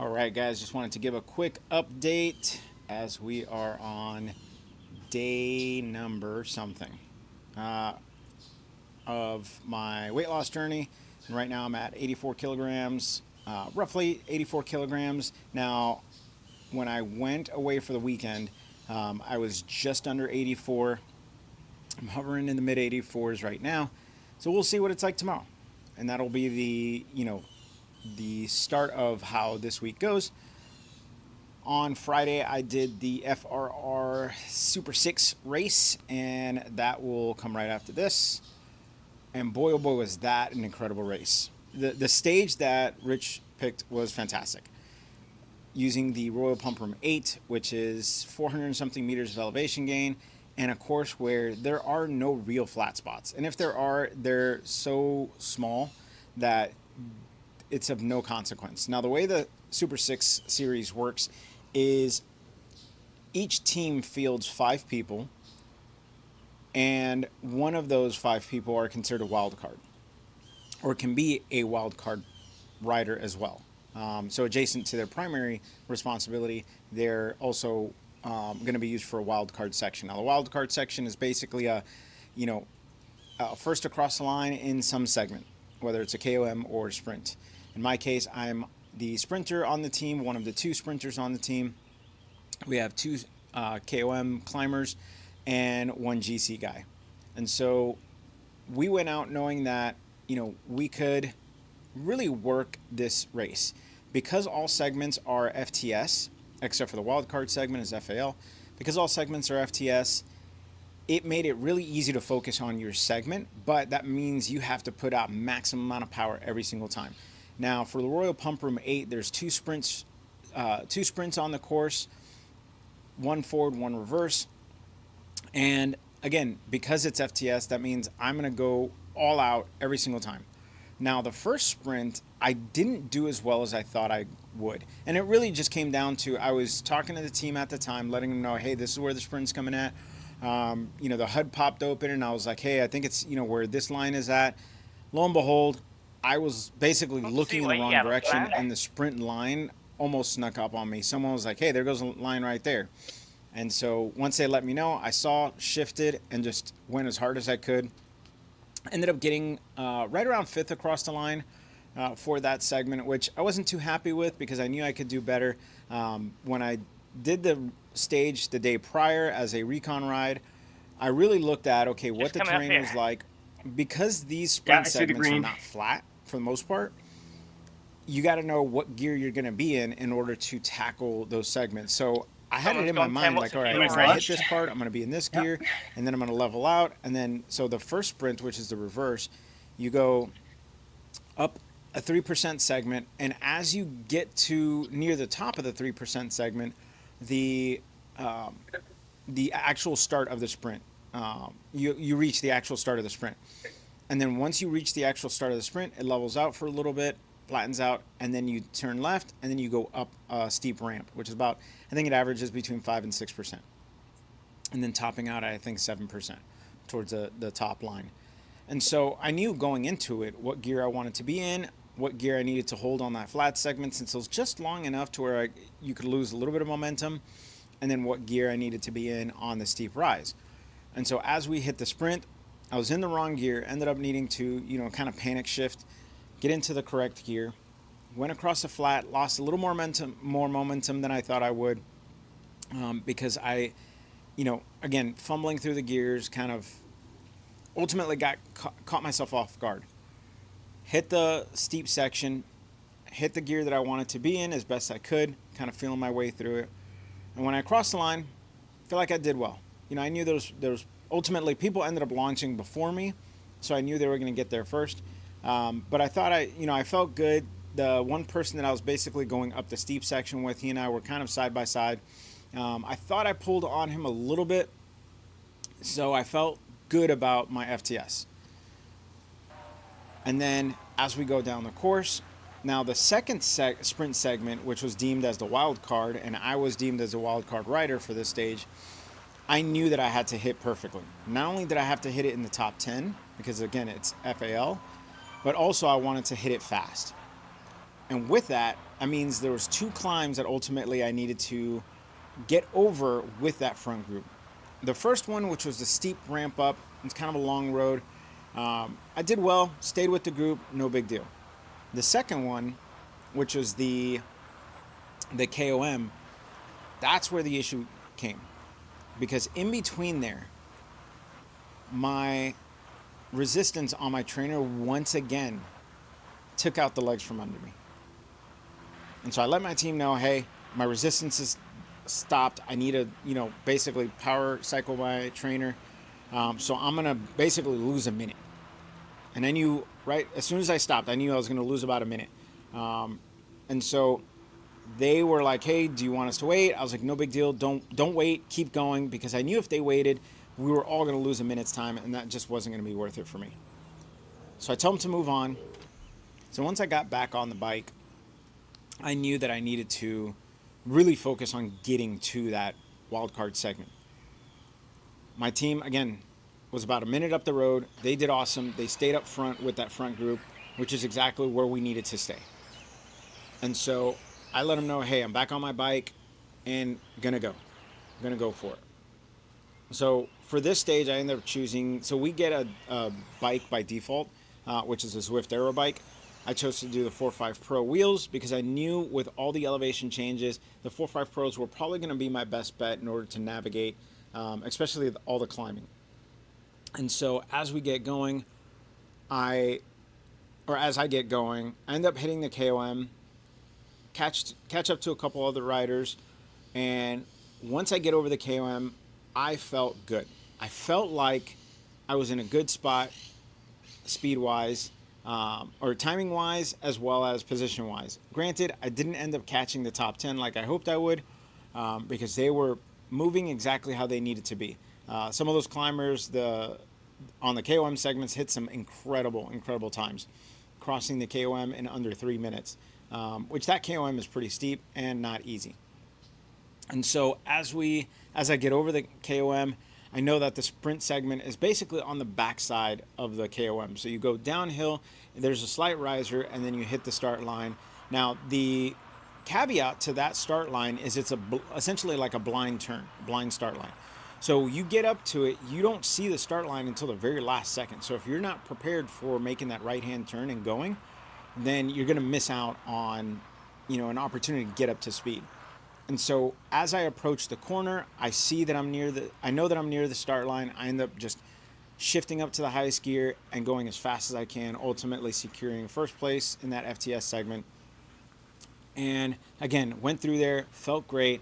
All right, guys, just wanted to give a quick update as we are on day number something uh, of my weight loss journey. And right now I'm at 84 kilograms, roughly 84 kilograms. Now, when I went away for the weekend, I was just under 84. I'm hovering in the mid 84s right now. So we'll see what it's like tomorrow. And that'll be the start of how this week goes. On Friday, I did the FRR Super 6 race, and that will come right after this. And boy, oh boy, was that an incredible race. The stage that Rich picked was fantastic. Using the Royal Pump Room 8, which is 400 and something meters of elevation gain, and a course where there are no real flat spots. And if there are, they're so small that it's of no consequence. Now, the way the Super 6 series works is each team fields 5 people, and one of those 5 people are considered a wild card, or can be a wild card rider as well. So adjacent to their primary responsibility, they're also going to be used for a wild card section. Now, the wild card section is basically first across the line in some segment, whether it's a KOM or a sprint. In my case, I'm the sprinter on the team, one of the 2 sprinters on the team. We have 2 KOM climbers and 1 GC guy. And so we went out knowing that, we could really work this race. Because all segments are FTS, except for the wildcard segment is FAL, because all segments are FTS, it made it really easy to focus on your segment, but that means you have to put out maximum amount of power every single time. Now, for the Royal Pump Room 8, there's 2 sprints on the course, 1 forward, 1 reverse. And again, because it's FTS, that means I'm going to go all out every single time. Now, the first sprint, I didn't do as well as I thought I would. And it really just came down to, I was talking to the team at the time, letting them know, hey, this is where the sprint's coming at. The HUD popped open, and I was like, hey, I think it's, where this line is at. Lo and behold, I was basically looking in the wrong direction, and the sprint line almost snuck up on me. Someone was like, hey, there goes a line right there. And so once they let me know, I saw, shifted, and just went as hard as I could. Ended up getting right around 5th across the line for that segment, which I wasn't too happy with because I knew I could do better. When I did the stage the day prior as a recon ride, I really looked at, okay, what the terrain was like. Because these sprint segments are not flat for the most part, you got to know what gear you're going to be in order to tackle those segments. So I had it in my mind, like, all right, when I hit this part, I'm going to be in this gear, and then I'm going to level out. And then, so the first sprint, which is the reverse, you go up a 3% segment, and as you get to near the top of the 3% segment, the actual start of the sprint, you reach the actual start of the sprint. And then once you reach the actual start of the sprint, it levels out for a little bit, flattens out, and then you turn left, and then you go up a steep ramp, which is about, I think it averages between 5 and 6%. And then topping out at, I think, 7% towards the top line. And so I knew going into it what gear I wanted to be in, what gear I needed to hold on that flat segment, since it was just long enough to where you could lose a little bit of momentum, and then what gear I needed to be in on the steep rise. And so as we hit the sprint, I was in the wrong gear, ended up needing to, kind of panic shift, get into the correct gear, went across the flat, lost a little more momentum than I thought I would, because I, again, fumbling through the gears, kind of ultimately caught myself off guard. Hit the steep section, hit the gear that I wanted to be in as best I could, kind of feeling my way through it. And when I crossed the line, I feel like I did well. I knew there was ultimately people ended up launching before me, so I knew they were going to get there first. But I thought I felt good. The one person that I was basically going up the steep section with, he and I were kind of side by side. I thought I pulled on him a little bit, so I felt good about my FTS. And then as we go down the course, now the second sprint segment, which was deemed as the wild card, and I was deemed as a wild card rider for this stage, I knew that I had to hit perfectly. Not only did I have to hit it in the top 10, because again, it's FAL, but also I wanted to hit it fast. And with that, that means there was 2 climbs that ultimately I needed to get over with that front group. The first one, which was the steep ramp up, it's kind of a long road. I did well, stayed with the group, no big deal. The second one, which was the KOM, that's where the issue came. Because in between there, my resistance on my trainer once again took out the legs from under me. And so I let my team know, hey, my resistance is stopped. I need to, basically power cycle my trainer. So I'm going to basically lose a minute. And I knew, right, as soon as I stopped, I knew I was going to lose about a minute. And so they were like, hey, do you want us to wait? I was like, no big deal. Don't wait. Keep going. Because I knew if they waited, we were all going to lose a minute's time. And that just wasn't going to be worth it for me. So I told them to move on. So once I got back on the bike, I knew that I needed to really focus on getting to that wildcard segment. My team, again, was about a minute up the road. They did awesome. They stayed up front with that front group, which is exactly where we needed to stay. And so I let them know, hey, I'm back on my bike and gonna go for it. So for this stage, I ended up choosing, so we get a bike by default, which is a Zwift aero bike. I chose to do the 4.5 Pro wheels because I knew with all the elevation changes, the 4.5 Pros were probably going to be my best bet in order to navigate, especially all the climbing. And so as we get going, as I get going, I end up hitting the KOM, catch up to a couple other riders, and once I get over the KOM, I felt good. I felt like I was in a good spot, speed-wise, or timing-wise, as well as position-wise. Granted, I didn't end up catching the top 10 like I hoped I would, because they were moving exactly how they needed to be. Some of those climbers on the KOM segments hit some incredible times, crossing the KOM in under 3 minutes, which that KOM is pretty steep and not easy. And so as I get over the KOM, I know that the sprint segment is basically on the backside of the KOM. So you go downhill, there's a slight riser, and then you hit the start line. Now, the caveat to that start line is it's essentially like a blind start line. So you get up to it, you don't see the start line until the very last second. So if you're not prepared for making that right-hand turn and going, then you're going to miss out on, an opportunity to get up to speed. And so as I approach the corner, I know that I'm near the start line. I end up just shifting up to the highest gear and going as fast as I can, ultimately securing first place in that FTS segment. And again, went through there, felt great,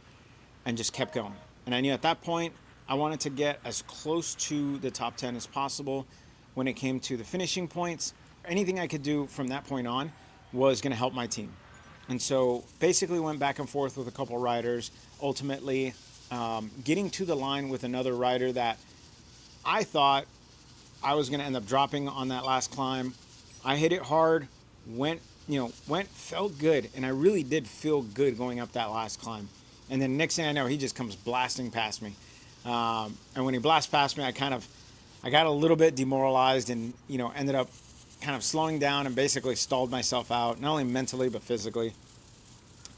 and just kept going. And I knew at that point, I wanted to get as close to the top 10 as possible when it came to the finishing points. Anything I could do from that point on was going to help my team. And so basically went back and forth with a couple riders, ultimately getting to the line with another rider that I thought I was going to end up dropping on that last climb. I hit it hard, felt good, and I really did feel good going up that last climb. And then next thing I know, he just comes blasting past me. And when he blasts past me, I got a little bit demoralized and, ended up kind of slowing down and basically stalled myself out, not only mentally, but physically.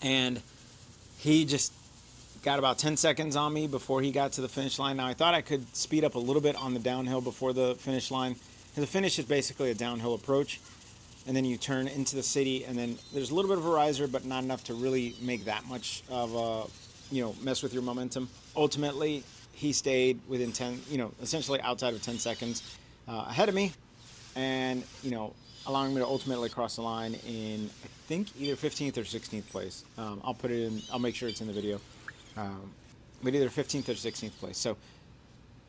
And he just got about 10 seconds on me before he got to the finish line. Now, I thought I could speed up a little bit on the downhill before the finish line. And the finish is basically a downhill approach. And then you turn into the city, and then there's a little bit of a riser, but not enough to really make that much of a, mess with your momentum. Ultimately, he stayed within 10, essentially outside of 10 seconds ahead of me, and, allowing me to ultimately cross the line in, I think, either 15th or 16th place. I'll make sure it's in the video. But either 15th or 16th place. So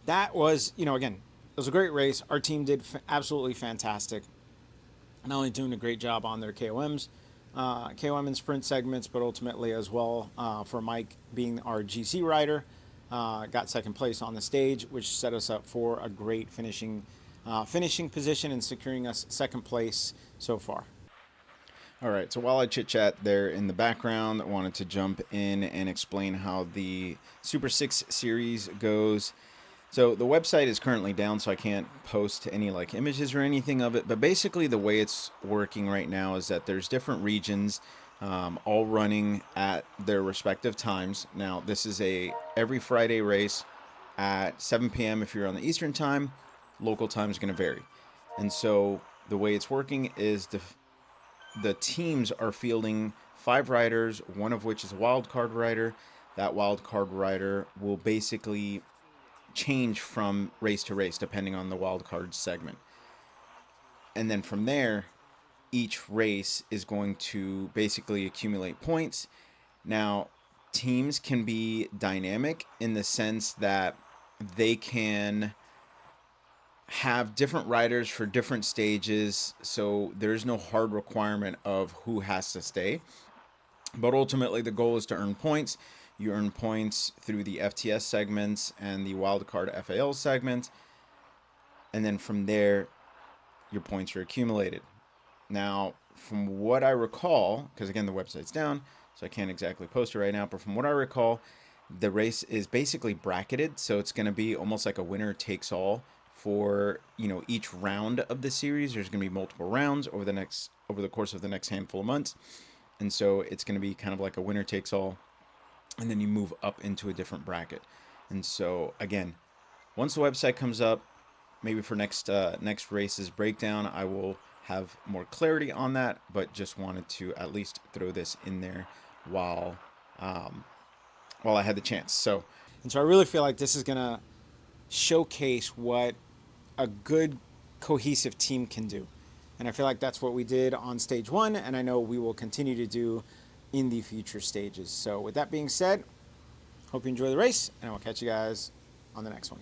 that was, again, it was a great race. Our team did absolutely fantastic. Not only doing a great job on their KOM and sprint segments, but ultimately as well for Mike being our GC rider, got second place on the stage, which set us up for a great finishing position and securing us second place so far. All right, so while I chit-chat there in the background, I wanted to jump in and explain how the Super 6 series goes. So the website is currently down, so I can't post any like images or anything of it. But basically, the way it's working right now is that there's different regions, all running at their respective times. Now, this is a every Friday race at 7 p.m. if you're on the Eastern time. Local time is going to vary, and so the way it's working is the teams are fielding 5 riders, one of which is a wild card rider. That wild card rider will basically change from race to race depending on the wild card segment. And then from there, each race is going to basically accumulate points. Now, teams can be dynamic in the sense that they can have different riders for different stages, so there's no hard requirement of who has to stay. But ultimately, the goal is to earn points. You earn points through the FTS segments and the wildcard FAL segment. And then from there, your points are accumulated. Now, from what I recall, because again, the website's down, so I can't exactly post it right now, but from what I recall, the race is basically bracketed. So it's going to be almost like a winner takes all for, each round of the series. There's going to be multiple rounds over the course of the next handful of months. And so it's going to be kind of like a winner takes all, and then you move up into a different bracket. And so again, once the website comes up, maybe for next race's breakdown, I will have more clarity on that, but just wanted to at least throw this in there while I had the chance. So I really feel like this is going to showcase what a good cohesive team can do. And I feel like that's what we did on stage 1, and I know we will continue to do in the future stages. So with that being said, hope you enjoy the race, and I will catch you guys on the next one.